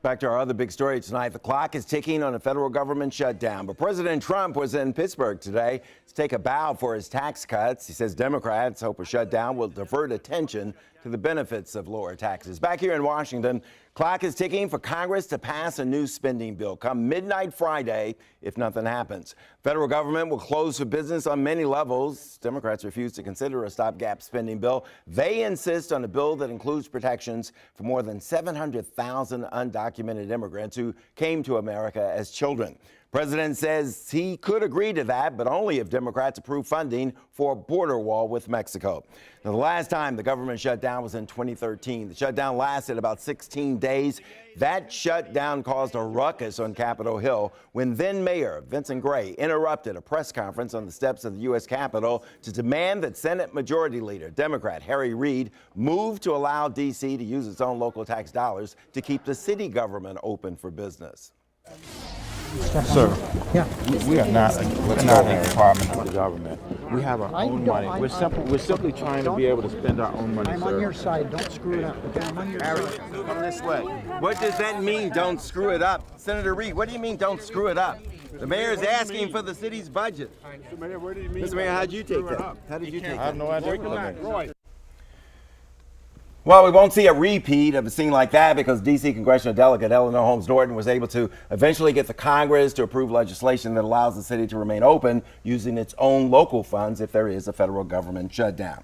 Back to our other big story tonight. The clock is ticking on a federal government shutdown. But President Trump was in Pittsburgh today to take a bow for his tax cuts. He says Democrats hope a shutdown will divert attention to the benefits of lower taxes. Back here in Washington, clock is ticking for Congress to pass a new spending bill come midnight Friday if nothing happens. Federal government will close for business on many levels. Democrats refuse to consider a stopgap spending bill. They insist on a bill that includes protections for more than 700,000 undocumented immigrants who came to America as children. President says he could agree to that, but only if Democrats approve funding for a border wall with Mexico. Now, the last time the government shut down was in 2013. The shutdown lasted about 16 days. That shutdown caused a ruckus on Capitol Hill when then Mayor Vincent Gray interrupted a press conference on the steps of the U.S. Capitol to demand that Senate Majority Leader, Democrat Harry Reid, move to allow D.C. to use its own local tax dollars to keep the city government open for business. Sir, yeah, we are not a department of the government. We have our own money. We're simply trying to be able to spend our own money, I'm sir. on your side. Don't screw it up. Okay, I'm on your side. Come this way. What does that mean, don't screw it up? Senator Reid, what do you mean, don't screw it up? The mayor is asking for the city's budget. Mr. Mayor, what do you mean? Mr. Mayor, how'd you take that? How did you take that? I have no idea. Well, we won't see a repeat of a scene like that because D.C. congressional delegate Eleanor Holmes Norton was able to eventually get the Congress to approve legislation that allows the city to remain open using its own local funds if there is a federal government shutdown.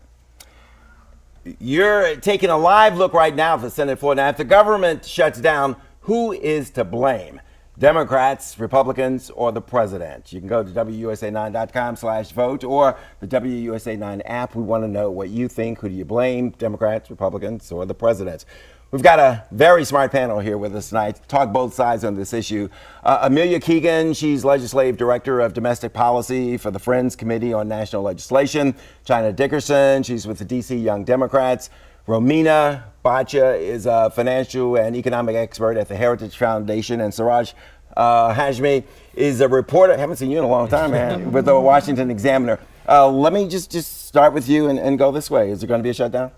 You're taking a live look right now at the Senate floor. Now, if the government shuts down, who is to blame? Democrats, Republicans, or the president? You can go to WUSA9.com/vote or the WUSA9 app. We want to know what you think. Who do you blame? Democrats, Republicans, or the president? We've got a very smart panel here with us tonight to talk both sides on this issue. Amelia Keegan, she's Legislative Director of Domestic Policy for the Friends Committee on National Legislation. China Dickerson, she's with the D.C. Young Democrats. Romina Bacha is a financial and economic expert at the Heritage Foundation, and Siraj Hashmi is a reporter. I haven't seen you in a long time, man, with the Washington Examiner. Let me just start with you and go this way. Is there going to be a shutdown?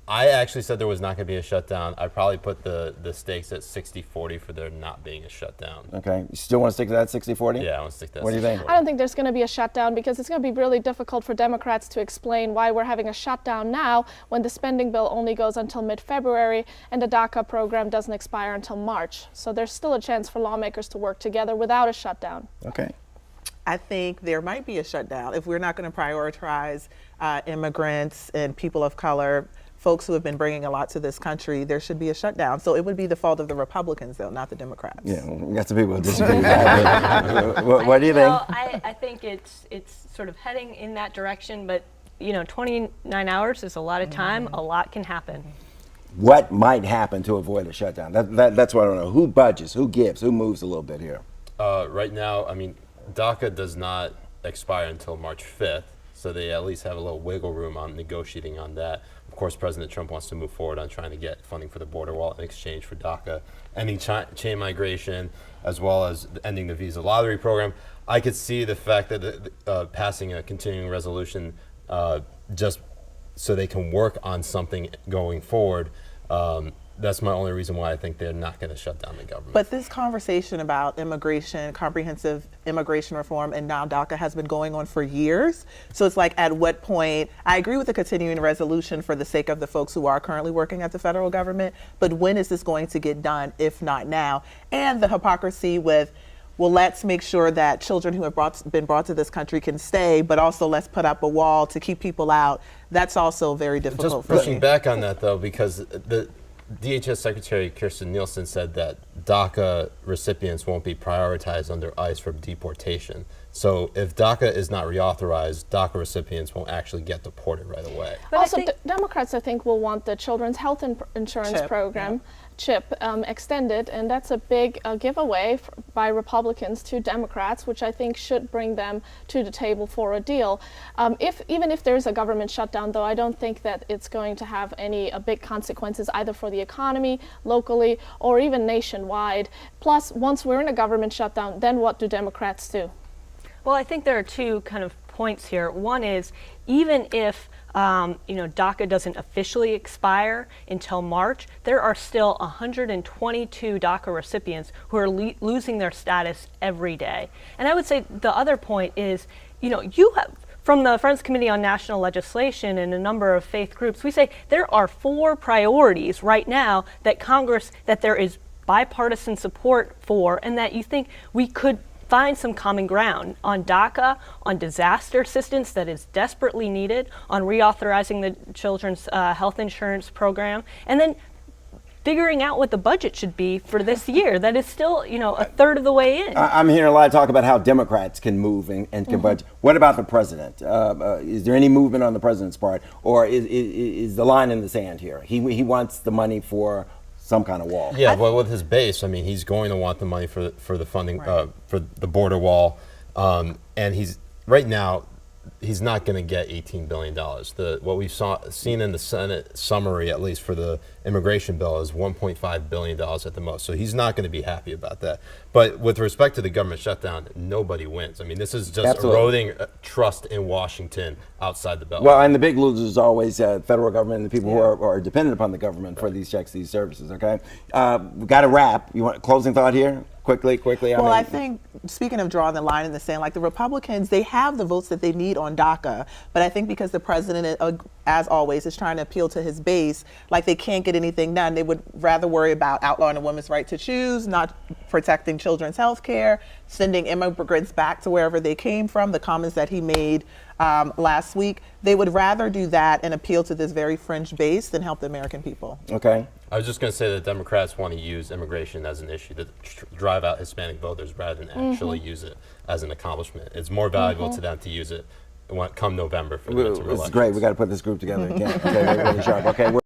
I actually said there was not going to be a shutdown. I probably put the stakes at 60-40 for there not being a shutdown. Okay. You still want to stick to that 60-40? Yeah, I want to stick to that. What do you think? I don't think there's going to be a shutdown because it's going to be really difficult for Democrats to explain why we're having a shutdown now when the spending bill only goes until mid-February and the DACA program doesn't expire until March. So there's still a chance for lawmakers to work together without a shutdown. Okay. I think there might be a shutdown if we're not going to prioritize immigrants and people of color, folks who have been bringing a lot to this country. There should be a shutdown. So it would be the fault of the Republicans, though, not the Democrats. Yeah, we got some people who disagree with that. What do you think? Well, I think it's sort of heading in that direction, but 29 hours is a lot of time. A lot can happen. What might happen to avoid a shutdown? That's what I don't know. Who budgets? Who gives? Who moves a little bit here? Right now, I mean, DACA does not expire until March 5th, so they at least have a little wiggle room on negotiating on that. Of course, President Trump wants to move forward on trying to get funding for the border wall in exchange for DACA, ending chain migration, as well as ending the visa lottery program. I could see the fact that passing a continuing resolution just so they can work on something going forward. That's my only reason why I think they're not going to shut down the government. But this conversation about immigration, comprehensive immigration reform, and now DACA has been going on for years. So it's like, at what point, I agree with the continuing resolution for the sake of the folks who are currently working at the federal government, but when is this going to get done, if not now? And the hypocrisy with, well, let's make sure that children who have been brought to this country can stay, but also let's put up a wall to keep people out. That's also very difficult for me. Just pushing back on that, though, because the DHS Secretary Kirstjen Nielsen said that DACA recipients won't be prioritized under ICE for deportation. So if DACA is not reauthorized, DACA recipients won't actually get deported right away. But also, Democrats, I think, will want the Children's Health Insurance Program, CHIP, extended, and that's a big giveaway by Republicans to Democrats, which I think should bring them to the table for a deal. Even if there's a government shutdown, though, I don't think that it's going to have any big consequences either for the economy, locally, or even nationwide. Plus, once we're in a government shutdown, then what do Democrats do? Well, I think there are two kind of points here. One is, even if DACA doesn't officially expire until March, there are still 122 DACA recipients who are losing their status every day. And I would say the other point is, you have, from the Friends Committee on National Legislation and a number of faith groups, we say there are 4 priorities right now that that there is bipartisan support for, and that you think we could find some common ground on DACA, on disaster assistance that is desperately needed, on reauthorizing the children's health insurance program, and then figuring out what the budget should be for this year that is still, a third of the way in. I'm hearing a lot of talk about how Democrats can move and can budget. What about the president? Is there any movement on the president's part, or is the line in the sand here? He wants the money for some kind of wall. Yeah, well, with his base, I mean, he's going to want the money for the funding for the border wall, and right now he's not going to get $18 billion. What we've seen in the Senate summary, at least for the immigration bill, is $1.5 billion at the most. So he's not going to be happy about that. But with respect to the government shutdown, nobody wins. I mean, this is just eroding trust in Washington outside the Beltway. Well, and the big losers is always federal government and the people who are dependent upon the government for these checks, these services, okay? We've got to wrap. You want a closing thought here? Quickly. Well, I think, speaking of drawing the line in the sand, like the Republicans, they have the votes that they need on DACA, but I think because the president, as always, is trying to appeal to his base, like they can't get anything done. They would rather worry about outlawing a woman's right to choose, not protecting children's health care, sending immigrants back to wherever they came from, the comments that he made last week. They would rather do that and appeal to this very fringe base than help the American people. Okay. I was just going to say that Democrats want to use immigration as an issue to drive out Hispanic voters rather than actually use it as an accomplishment. It's more valuable to them to use it come November for the midterm elections. It's great. We got to put this group together again. Okay, really sharp. Okay.